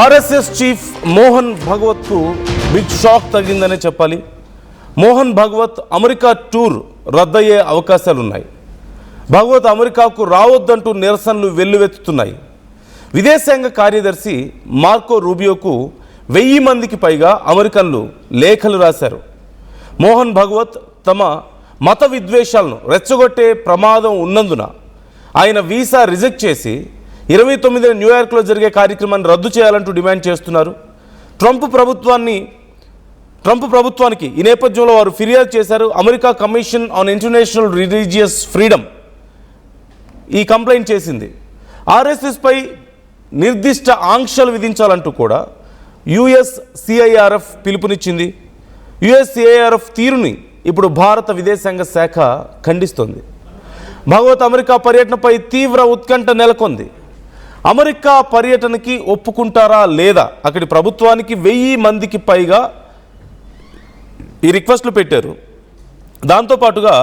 RSS chief Mohan భగవత్కు big shock తగిలిందనే చెప్పాలి. మోహన్ భగవత్ అమెరికా టూర్ రద్దయ్యే అవకాశాలున్నాయి. భగవత్ అమెరికాకు రావద్దంటూ నిరసనలు వెల్లువెత్తుతున్నాయి. విదేశాంగ కార్యదర్శి మార్కో రూబియోకు 1000 మందికి పైగా అమెరికన్లు లేఖలు రాశారు. మోహన్ భగవత్ తమ మత విద్వేషాలను రెచ్చగొట్టే ప్రమాదం ఉన్నందున ఆయన వీసా రిజెక్ట్ చేసి 29న న్యూయార్క్లో జరిగే కార్యక్రమాన్ని రద్దు చేయాలంటూ డిమాండ్ చేస్తున్నారు. ట్రంప్ ప్రభుత్వానికి ఈ నేపథ్యంలో వారు ఫిర్యాదు చేశారు. America commission on international religious freedom ఈ కంప్లైంట్ చేసింది. ఆర్ఎస్ఎస్పై నిర్దిష్ట ఆంక్షలు విధించాలంటూ కూడా USCIRF పిలుపునిచ్చింది. USCIRF తీరుని ఇప్పుడు భారత విదేశాంగ శాఖ ఖండిస్తోంది. భగవత్ అమెరికా పర్యటనపై తీవ్ర ఉత్కంఠ నెలకొంది. అమెరికా పర్యటనకి ఒప్పుకుంటారా లేదా, అక్కడి ప్రభుత్వానికి 1000 మందికి పైగా ఈ రిక్వెస్ట్లు పెట్టారు. దాంతోపాటుగా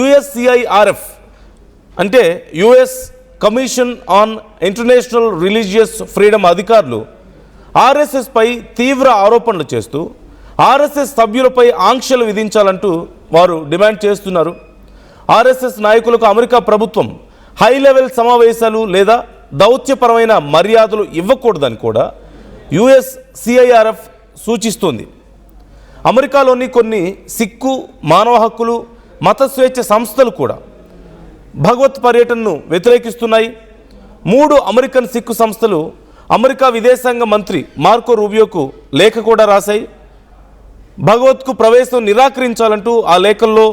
USCIRF అంటే US commission on international religious freedom అధికారులు ఆర్ఎస్ఎస్పై తీవ్ర ఆరోపణలు చేస్తూ ఆర్ఎస్ఎస్ సభ్యులపై ఆంక్షలు విధించాలంటూ వారు డిమాండ్ చేస్తున్నారు. ఆర్ఎస్ఎస్ నాయకులకు అమెరికా ప్రభుత్వం హై లెవెల్ సమావేశాలు లేదా దౌత్యపరమైన మర్యాదలు ఇవ్వకూడదని కూడా USCIRF సూచిస్తోంది. అమెరికాలోని కొన్ని సిక్కు, మానవ హక్కులు, మత స్వేచ్ఛ సంస్థలు కూడా భగవత్ పర్యటనను వ్యతిరేకిస్తున్నాయి. 3 అమెరికన్ సిక్కు సంస్థలు అమెరికా విదేశాంగ మంత్రి మార్కో రూబియోకు లేఖ కూడా రాశాయి. భగవత్కు ప్రవేశం నిరాకరించాలంటూ ఆ లేఖల్లో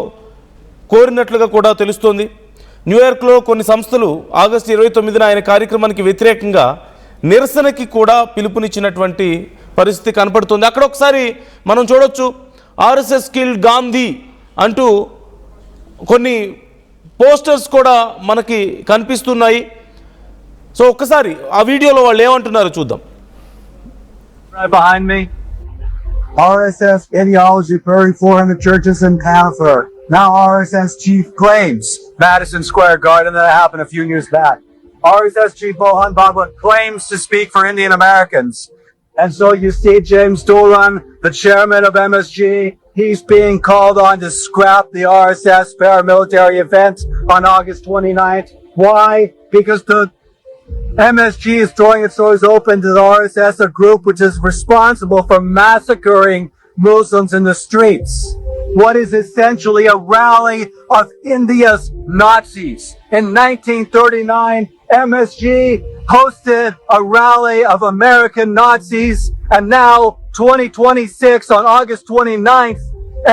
కోరినట్లుగా కూడా తెలుస్తోంది. న్యూయార్క్లో కొన్ని సంస్థలు ఆగస్టు 29న ఆయన కార్యక్రమానికి వ్యతిరేకంగా నిరసనకి కూడా పిలుపునిచ్చినటువంటి పరిస్థితి కనపడుతుంది. అక్కడ ఒకసారి మనం చూడొచ్చు, ఆర్ఎస్ఎస్ కిల్డ్ గాంధీ అంటూ కొన్ని పోస్టర్స్ కూడా మనకి కనిపిస్తున్నాయి. సో ఒక్కసారి ఆ వీడియోలో వాళ్ళు ఏమంటున్నారో చూద్దాం. Right behind me. RSS ideology burning 400 churches in Panther. Now RSS chief claims Madison Square Garden that happened a few years back. RSS chief Mohan Bhagwat claims to speak for Indian Americans. And so you see James Dolan, the chairman of MSG, he's being called on to scrap the RSS paramilitary event on August 29th. Why? Because the MSG is throwing its doors open to the RSS, a group which is responsible for massacring Muslims in the streets. What is essentially a rally of India's Nazis. In 1939, MSG hosted a rally of American Nazis, and now 2026 on August 29th,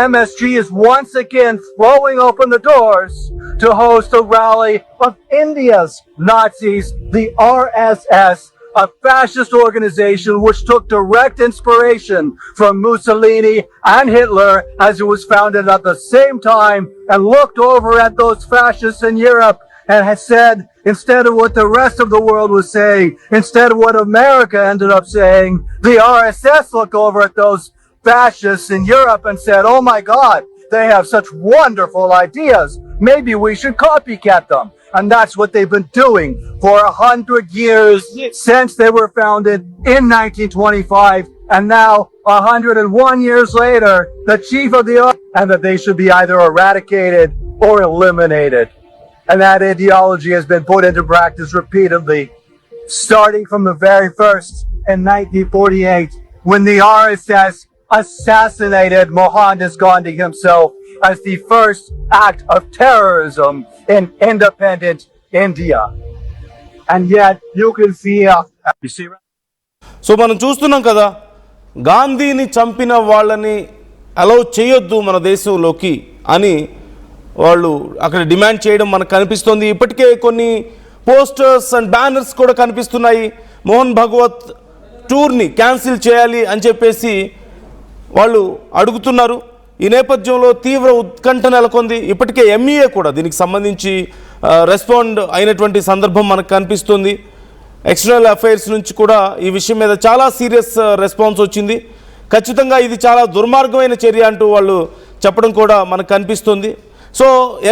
MSG is once again throwing open the doors to host a rally of India's Nazis, the RSS, a fascist organization which took direct inspiration from Mussolini and Hitler as it was founded at the same time, and looked over at those fascists in Europe and has said, instead of what the rest of the world was saying, instead of what America ended up saying, the RSS looked over at those fascists in Europe and said, oh my God, they have such wonderful ideas. Maybe we should copycat them. And that's what they've been doing for 100 years since they were founded in 1925. And now, 101 years later, the chief of the and that they should be either eradicated or eliminated. And that ideology has been put into practice repeatedly, starting from the very first in 1948, when the RSS assassinated Mohandas Gandhi himself as the first act of terrorism in independent India. And yet you can see you see. So మనం చూస్తున్నాం కదా, గాంధీని చంపిన వాళ్ళని allow చేయొద్దు మన దేశంలోకి అని వాళ్ళు అక్కడ డిమాండ్ చేయడం మనకు కనిపిస్తుంది. ఇప్పటికే కొన్ని పోస్టర్స్ అండ్ బ్యానర్స్ కూడా కనిపిస్తున్నాయి. మోహన్ భగవత్ టూర్ని క్యాన్సిల్ చేయాలి అని చెప్పేసి వాళ్ళు అడుగుతున్నారు. ఈ నేపథ్యంలో తీవ్ర ఉత్కంఠ నెలకొంది. ఇప్పటికే MEA కూడా దీనికి సంబంధించి రెస్పాండ్ అయినటువంటి సందర్భం మనకు కనిపిస్తుంది. ఎక్స్టర్నల్ అఫైర్స్ నుంచి కూడా ఈ విషయం మీద చాలా సీరియస్ రెస్పాన్స్ వచ్చింది. ఖచ్చితంగా ఇది చాలా దుర్మార్గమైన చర్య అంటూ వాళ్ళు చెప్పడం కూడా మనకు కనిపిస్తుంది. సో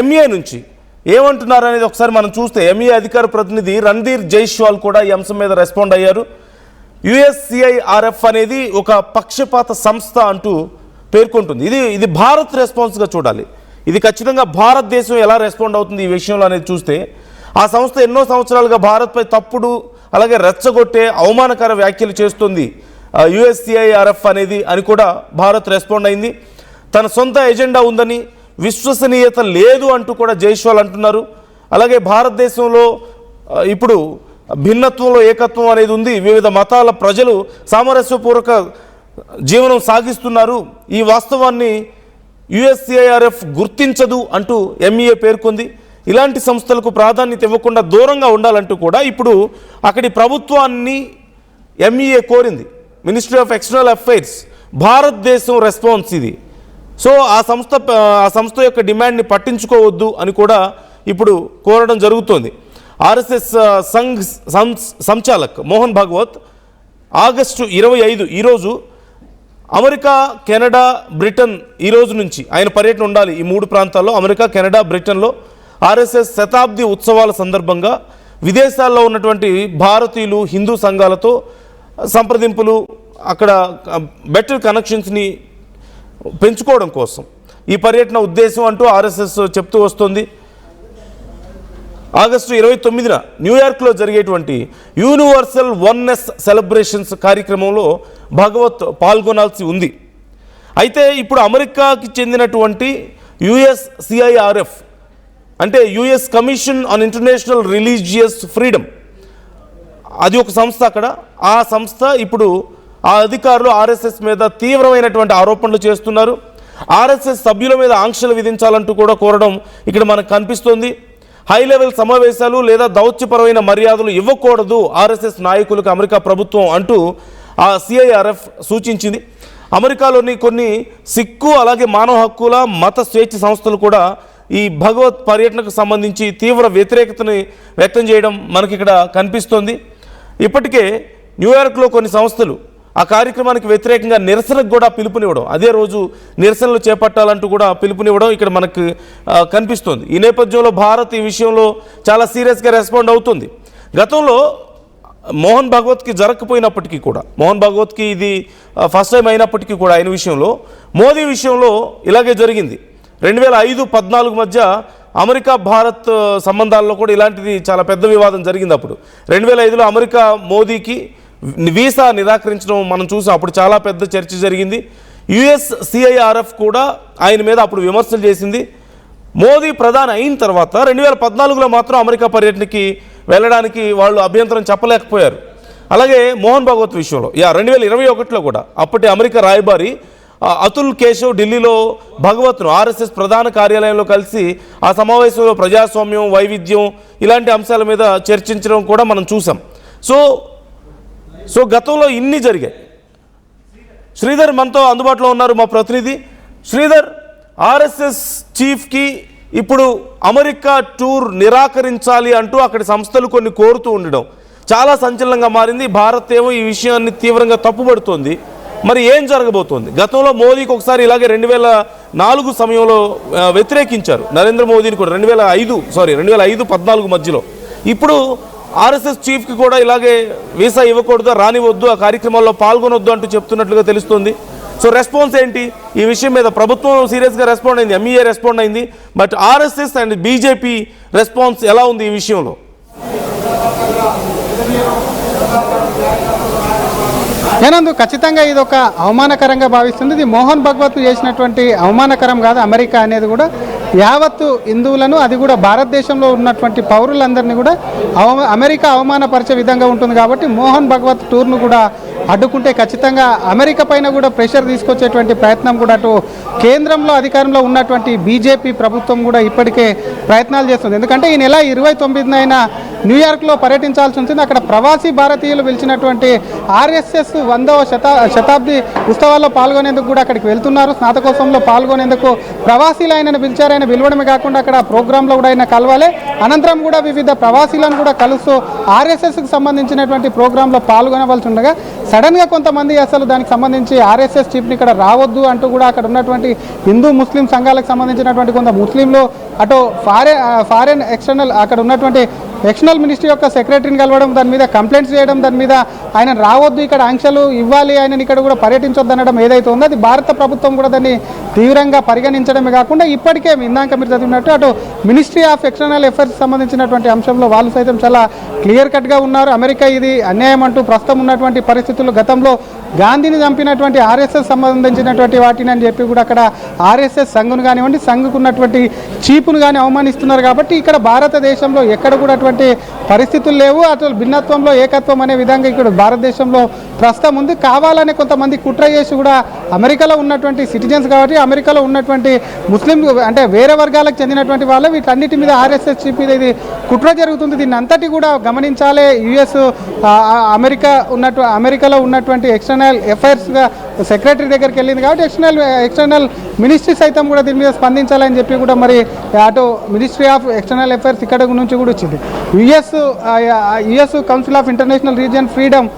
MEA నుంచి ఏమంటున్నారు అనేది ఒకసారి మనం చూస్తే MEA అధికార ప్రతినిధి రణ్ధీర్ జైస్వాల్ కూడా ఈ అంశం మీద రెస్పాండ్ అయ్యారు. యుఎస్సిఐఆర్ఎఫ్ అనేది ఒక పక్షపాత సంస్థ అంటూ పేర్కొంటుంది. ఇది భారత్ రెస్పాన్స్గా చూడాలి. ఇది ఖచ్చితంగా భారతదేశం ఎలా రెస్పాండ్ అవుతుంది ఈ విషయంలో అనేది చూస్తే, ఆ సంస్థ ఎన్నో సంవత్సరాలుగా భారత్పై తప్పుడు అలాగే రెచ్చగొట్టే అవమానకర వ్యాఖ్యలు చేస్తుంది యుఎస్సిఐఆర్ఎఫ్ అనేది అని కూడా భారత్ రెస్పాండ్ అయింది. తన సొంత ఎజెండా ఉందని, విశ్వసనీయత లేదు అంటూ కూడా జైష్వాల్ అంటున్నారు. అలాగే భారతదేశంలో ఇప్పుడు భిన్నత్వంలో ఏకత్వం అనేది ఉంది, వివిధ మతాల ప్రజలు సామరస్యపూర్వక జీవనం సాగిస్తున్నారు, ఈ వాస్తవాన్ని యుఎస్సిఐఆర్ఎఫ్ గుర్తించదు అంటూ ఎంఈఏ పేర్కొంది. ఇలాంటి సంస్థలకు ప్రాధాన్యత ఇవ్వకుండా దూరంగా ఉండాలంటూ కూడా ఇప్పుడు అక్కడి ప్రభుత్వాన్ని ఎంఈఏ కోరింది. మినిస్ట్రీ ఆఫ్ ఎక్స్టర్నల్ అఫైర్స్ భారతదేశం రెస్పాన్స్ ఇది. సో ఆ సంస్థ యొక్క డిమాండ్ని పట్టించుకోవద్దు అని కూడా ఇప్పుడు కోరడం జరుగుతోంది. ఆర్ఎస్ఎస్ సంచాలక్ మోహన్ భాగవత్ ఆగస్టు 25 ఈరోజు అమెరికా, కెనడా, బ్రిటన్ ఈ రోజు నుంచి ఆయన పర్యటన ఉండాలి. ఈ 3 ప్రాంతాల్లో అమెరికా, కెనడా, బ్రిటన్లో ఆర్ఎస్ఎస్ శతాబ్ది ఉత్సవాల సందర్భంగా విదేశాల్లో ఉన్నటువంటి భారతీయులు, హిందూ సంఘాలతో సంప్రదింపులు, అక్కడ బెటర్ కనెక్షన్స్ని పెంచుకోవడం కోసం ఈ పర్యటన ఉద్దేశం అంటూ ఆర్ఎస్ఎస్ చెప్తూ వస్తుంది. ఆగస్టు 29న న్యూయార్క్లో జరిగేటువంటి యూనివర్సల్ వన్నెస్ సెలబ్రేషన్స్ కార్యక్రమంలో భగవత్ పాల్గొనాల్సి ఉంది. అయితే ఇప్పుడు అమెరికాకి చెందినటువంటి యుఎస్సిఐఆర్ఎఫ్ అంటే US commission on international religious freedom, అది ఒక సంస్థ. అక్కడ ఆ సంస్థ ఇప్పుడు ఆ అధికారులు ఆర్ఎస్ఎస్ మీద తీవ్రమైనటువంటి ఆరోపణలు చేస్తున్నారు. ఆర్ఎస్ఎస్ సభ్యుల మీద ఆంక్షలు విధించాలంటూ కూడా కోరడం ఇక్కడ మనకు కనిపిస్తోంది. హై లెవెల్ సమావేశాలు లేదా దౌత్యపరమైన మర్యాదలు ఇవ్వకూడదు ఆర్ఎస్ఎస్ నాయకులకు అమెరికా ప్రభుత్వం అంటూ ఆ సిఐఆర్ఎఫ్ సూచించింది. అమెరికాలోని కొన్ని సిక్కు అలాగే మానవ హక్కుల, మత స్వేచ్ఛ సంస్థలు కూడా ఈ భగవత్ పర్యటనకు సంబంధించి తీవ్ర వ్యతిరేకతని వ్యక్తం చేయడం మనకి ఇక్కడ కనిపిస్తోంది. ఇప్పటికే న్యూయార్క్లో కొన్ని సంస్థలు ఆ కార్యక్రమానికి వ్యతిరేకంగా నిరసనకు కూడా పిలుపునివ్వడం, అదే రోజు నిరసనలు చేపట్టాలంటూ కూడా పిలుపునివ్వడం ఇక్కడ మనకు కనిపిస్తోంది. ఈ నేపథ్యంలో భారత్ ఈ విషయంలో చాలా సీరియస్గా రెస్పాండ్ అవుతుంది. గతంలో మోహన్ భాగవత్కి జరగకపోయినప్పటికీ కూడా, మోహన్ భాగవత్కి ఇది ఫస్ట్ టైం అయినప్పటికీ కూడా ఆయన విషయంలో, మోదీ విషయంలో ఇలాగే జరిగింది. 2005-14 మధ్య అమెరికా భారత్ సంబంధాల్లో కూడా ఇలాంటిది చాలా పెద్ద వివాదం జరిగింది. అప్పుడు 2005లో అమెరికా మోదీకి వీసా నిరాకరించడం మనం చూసాం. అప్పుడు చాలా పెద్ద చర్చ జరిగింది. యుఎస్సిఐఆర్ఎఫ్ కూడా ఆయన మీద అప్పుడు విమర్శలు చేసింది. మోదీ ప్రధాని అయిన తర్వాత 2014లో మాత్రం అమెరికా పర్యటనకి వెళ్ళడానికి వాళ్ళు అభ్యంతరం చెప్పలేకపోయారు. అలాగే మోహన్ భాగవత్ విషయంలో 2021లో కూడా అప్పటి అమెరికా రాయబారి అతుల్ కేశవ్ ఢిల్లీలో భగవత్ను ఆర్ఎస్ఎస్ ప్రధాన కార్యాలయంలో కలిసి ఆ సమావేశంలో ప్రజాస్వామ్యం, వైవిధ్యం ఇలాంటి అంశాల మీద చర్చించడం కూడా మనం చూసాం. సో గతంలో ఇన్ని జరిగాయి. శ్రీధర్ మనతో అందుబాటులో ఉన్నారు, మా ప్రతినిధి. శ్రీధర్, ఆర్ఎస్ఎస్ చీఫ్కి ఇప్పుడు అమెరికా టూర్ నిరాకరించాలి అంటూ అక్కడి సంస్థలు కొన్ని కోరుతూ ఉండడం చాలా సంచలనంగా మారింది. భారత్ ఏమో ఈ విషయాన్ని తీవ్రంగా తప్పుపడుతోంది. మరి ఏం జరగబోతోంది? గతంలో మోదీకి ఒకసారి ఇలాగే 2004 సమయంలో వ్యతిరేకించారు నరేంద్ర మోదీని కూడా, 2005-14 మధ్యలో. ఇప్పుడు ఆర్ఎస్ఎస్ చీఫ్కి కూడా ఇలాగే వీసా ఇవ్వకూడదు, రానివద్దు, ఆ కార్యక్రమాల్లో పాల్గొనొద్దు అంటూ చెప్తున్నట్లుగా తెలుస్తుంది. సో రెస్పాన్స్ ఏంటి ఈ విషయం మీద? ప్రభుత్వం సీరియస్గా రెస్పాండ్ అయింది, ఎంఈఏ రెస్పాండ్ అయింది, but RSS and BJP response ఎలా ఉంది ఈ విషయంలో? నేనందు ఖచ్చితంగా ఇది ఒక అవమానకరంగా భావిస్తుంది. ఇది మోహన్ భగవత్ చేసినటువంటి అవమానకరం కాదు. అమెరికా అనేది కూడా యావత్తు హిందువులను, అది కూడా భారతదేశంలో ఉన్నటువంటి పౌరులందరినీ కూడా అమెరికా అవమానపరిచే విధంగా ఉంటుంది. కాబట్టి మోహన్ భగవత్ టూర్ను కూడా అడ్డుకుంటే ఖచ్చితంగా అమెరికా పైన కూడా ప్రెషర్ తీసుకొచ్చేటువంటి ప్రయత్నం కూడా అటు కేంద్రంలో అధికారంలో ఉన్నటువంటి బీజేపీ ప్రభుత్వం కూడా ఇప్పటికే ప్రయత్నాలు చేస్తుంది. ఎందుకంటే ఈ నెల 29న న్యూయార్క్లో పర్యటించాల్సి ఉంటుంది. అక్కడ ప్రవాసీ భారతీయులు పిలిచినటువంటి ఆర్ఎస్ఎస్ 100వ శతాబ్ది ఉత్సవాల్లో పాల్గొనేందుకు కూడా అక్కడికి వెళ్తున్నారు. స్నాతకోత్సవంలో పాల్గొనేందుకు ప్రవాసీలు ఆయనను పిలిచారు. ఆయన పిలవడమే కాకుండా అక్కడ ప్రోగ్రాంలో కూడా ఆయన కలవాలి. అనంతరం కూడా వివిధ ప్రవాసీలను కూడా కలుస్తూ ఆర్ఎస్ఎస్కి సంబంధించినటువంటి ప్రోగ్రాంలో పాల్గొనవలసి ఉండగా సడన్గా కొంతమంది అసలు దానికి సంబంధించి ఆర్ఎస్ఎస్ చీఫ్ని ఇక్కడ రావద్దు అంటూ కూడా అక్కడ ఉన్నటువంటి హిందూ ముస్లిం సంఘాలకు సంబంధించినటువంటి కొంత ముస్లింలు, అటు ఫారెన్ ఎక్స్టర్నల్ అక్కడ ఉన్నటువంటి ఎక్స్టర్నల్ మినిస్ట్రీ యొక్క సెక్రటరీని కలవడం, దాని మీద కంప్లైంట్స్ చేయడం, దాని మీద ఆయన రావద్దు, ఇక్కడ ఆంక్షలు ఇవ్వాలి, ఆయన ఇక్కడ కూడా పర్యటించొద్దు అనడం ఏదైతే ఉందో అది భారత ప్రభుత్వం కూడా దాన్ని తీవ్రంగా పరిగణించడమే కాకుండా ఇప్పటికే ఇందాక మీరు చదివినట్టు అటు మినిస్ట్రీ ఆఫ్ ఎక్స్టర్నల్ అఫైర్స్ సంబంధించినటువంటి అంశంలో వాళ్ళు సైతం చాలా క్లియర్ కట్గా ఉన్నారు. అమెరికా ఇది అన్యాయం అంటూ ప్రస్తుతం ఉన్నటువంటి పరిస్థితులు, గతంలో గాంధీని చంపినటువంటి ఆర్ఎస్ఎస్ సంబంధించినటువంటి వాటిని అని చెప్పి కూడా అక్కడ ఆర్ఎస్ఎస్ సంఘును కానివ్వండి, సంఘకు ఉన్నటువంటి చీపును కానీ అవమానిస్తున్నారు. కాబట్టి ఇక్కడ భారతదేశంలో ఎక్కడ కూడా అటువంటి పరిస్థితులు లేవు. అసలు భిన్నత్వంలో ఏకత్వం అనే విధంగా ఇక్కడ భారతదేశంలో ప్రస్తుతం ఉంది. కావాలనే కొంతమంది కుట్ర చేసి కూడా అమెరికాలో ఉన్నటువంటి సిటిజన్స్ కాబట్టి అమెరికాలో ఉన్నటువంటి ముస్లిం అంటే వేరే వర్గాలకు చెందినటువంటి వాళ్ళు వీటన్నిటి మీద ఆర్ఎస్ఎస్ చీప్ మీద ఇది కుట్ర జరుగుతుంది. దీన్ని అంతటి కూడా గమనించాలి. యుఎస్ అమెరికాలో ఉన్నటువంటి ఎక్స్టర్నల్ అఫైర్స్గా సెక్రటరీ దగ్గరికి వెళ్ళింది కాబట్టి ఎక్స్టర్నల్ మినిస్ట్రీ సైతం కూడా దీని మీద స్పందించాలని చెప్పి కూడా మరి అటు మినిస్ట్రీ ఆఫ్ ఎక్స్టర్నల్ అఫైర్స్ ఇక్కడ నుంచి కూడా వచ్చింది. US council of international religion freedom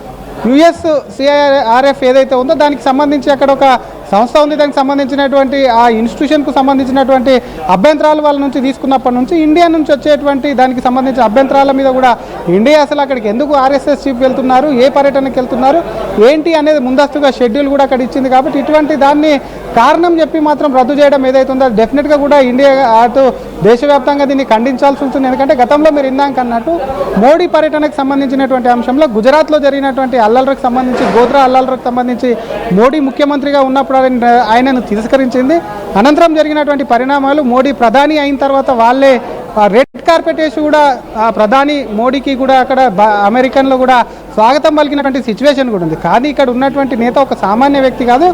US USCIRF ఏదైతే ఉందో దానికి సంబంధించి అక్కడ ఒక సంస్థ ఉంది. దానికి సంబంధించినటువంటి ఆ ఇన్స్టిట్యూషన్కు సంబంధించినటువంటి అభ్యంతరాలు వాళ్ళ నుంచి తీసుకున్నప్పటి నుంచి ఇండియా నుంచి వచ్చేటువంటి దానికి సంబంధించిన అభ్యంతరాల మీద కూడా ఇండియా అసలు అక్కడికి ఎందుకు ఆర్ఎస్ఎస్ చీఫ్ వెళ్తున్నారు, ఏ పర్యటనకు వెళ్తున్నారు, ఏంటి అనేది ముందస్తుగా షెడ్యూల్ కూడా అక్కడ ఇచ్చింది. కాబట్టి ఇటువంటి దాన్ని కారణం చెప్పి మాత్రం రద్దు చేయడం ఏదైతే ఉందో డెఫినెట్గా కూడా ఇండియా అటు దేశవ్యాప్తంగా దీన్ని ఖండించాల్సి ఉంటుంది. ఎందుకంటే గతంలో మీరు ఇందాక అన్నట్టు మోడీ పర్యటనకు సంబంధించినటువంటి అంశంలో గుజరాత్లో జరిగినటువంటి అల్లర్లకు సంబంధించి గోధ్రా అల్లర్లకు సంబంధించి మోడీ ముఖ్యమంత్రిగా ఉన్నప్పుడు ఆయనను తిరస్కరించింది. అనంతరం జరిగినటువంటి పరిణామాలు మోడీ ప్రధాని అయిన తర్వాత వాళ్ళే రెడ్ కార్పెట్ వేసి కూడా ప్రధాని మోడీకి కూడా అక్కడ అమెరికన్లో కూడా స్వాగతం పలికినటువంటి సిచ్యువేషన్ కూడా ఉంది. కానీ ఇక్కడ ఉన్నటువంటి నేత ఒక సామాన్య వ్యక్తి కాదు,